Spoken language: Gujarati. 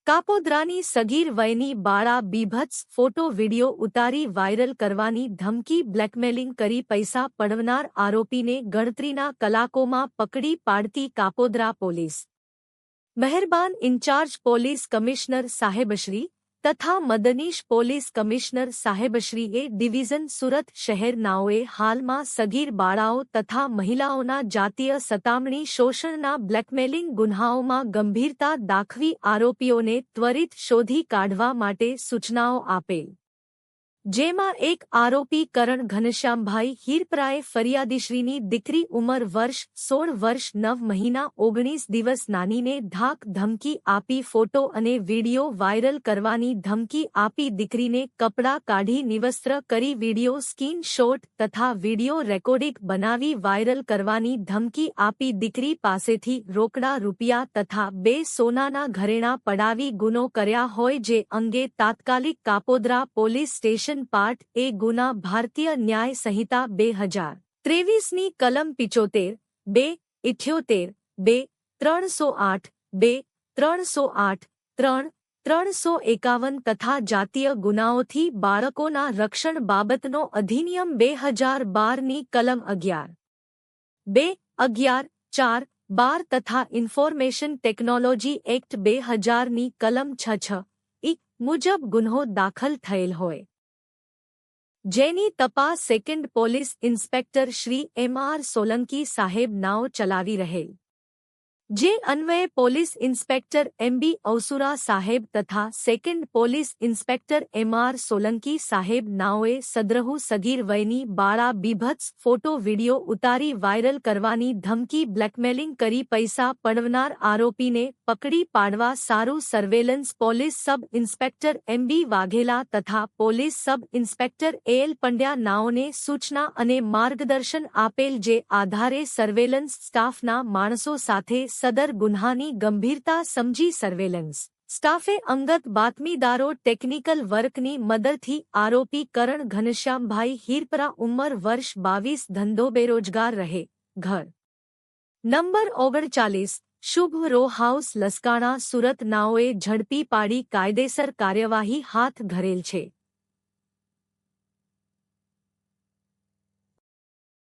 કાપોદ્રાની સગીર વયની બાળા બીભત્સ ફોટો વીડિયો ઉતારી વાયરલ કરવાની ધમકી બ્લેકમેલિંગ કરી પૈસા પડાવનાર આરોપીને ગણતરીના કલાકોમાં પકડી પાડતી કાપોદ્રા પોલીસ। મહેરબાન ઇન્ચાર્જ પોલીસ કમિશનર સાહેબશ્રી તથા મદનીશ પોલીસ કમિશનર સાહેબશ્રીએ ડિવિઝન સુરત શહેરનાઓએ હાલમાં સગીર બાળાઓ તથા મહિલાઓના જાતીય સતામણી શોષણના બ્લેકમેલિંગ ગુન્હાઓમાં ગંભીરતા દાખવી આરોપીઓને ત્વરિત શોધી કાઢવા માટે સૂચનાઓ આપેલ, જેમાં એક આરોપી કરણ ઘનશ્યામભાઈ હીરપરાએ ફરિયાદીશ્રીની દીકરી ઉંમર વર્ષ 16 વર્ષ 9 મહિના 19 દિવસ નાનીને ધાક ધમકી આપી ફોટો અને વીડિયો વાયરલ કરવાની ધમકી આપી દીકરીને કપડાં કાઢી નિવસ્ત્ર કરી વીડિયો સ્ક્રીન શોટ તથા વીડિયો રેકોર્ડિંગ બનાવી વાયરલ કરવાની ધમકી આપી દીકરી પાસેથી રોકડા રૂપિયા તથા 2 સોનાના ઘરેણાં પડાવી ગુનો કર્યા હોય, જે અંગે તાત્કાલિક કાપોદ્રા પોલીસ સ્ટેશન પાર્ટ એ ગુના ભારતીય ન્યાય સંહિતા 2023ની કલમ 75, 2, 78, 2, 308, 2, 308, 3, 351 તથા જાતીય ગુનાઓથી બાળકોના રક્ષણ બાબતનો અધિનિયમ 2012ની કલમ 11, 2, 11, 4, 12 તથા ઇન્ફોર્મેશન ટેકનોલોજી એક્ટ 2000ની કલમ 6, મુજબ ગુન્હો દાખલ થયેલ હોય, જેની તપાસ second police inspector Shri M.R. Solanki સાહેબ નાઓ ચલાવી રહેલ, જે અન્વયે પોલીસ ઇન્સ્પેક્ટર M.B. અવસુરા સાહેબ તથા second police inspector M.R. Solanki સાહેબ નાઓએ સદ્રહુ સગીર વયની બાળા બીભત્સ ફોટો વીડિયો ઉતારી વાયરલ કરવાની ધમકી બ્લેકમેલિંગ કરી પૈસા પડાવનાર આરોપીને પકડી પાડવા સારું surveillance police sub inspector M.B. Vaghela તથા police sub inspector A.L. Pandya નાઓને સૂચના અને માર્ગદર્શન આપેલ, જે આધારે સર્વેલન્સ સ્ટાફના માણસો સાથે સદર ગુન્હાની ગંભીરતા સમજી સર્વેલન્સ સ્ટાફે અંગત બાતમીદારો ટેકનિકલ વર્કની મદદથી આરોપી કરણ ઘનશ્યામભાઈ હીરપરા ઉંમર વર્ષ 22 ધંધો બેરોજગાર રહે, ઘર નંબર 39, શુભ રો હાઉસ લસકાણા સુરત નાઓએ ઝડપી પાડી કાયદેસર કાર્યવાહી હાથ ધરેલ છે।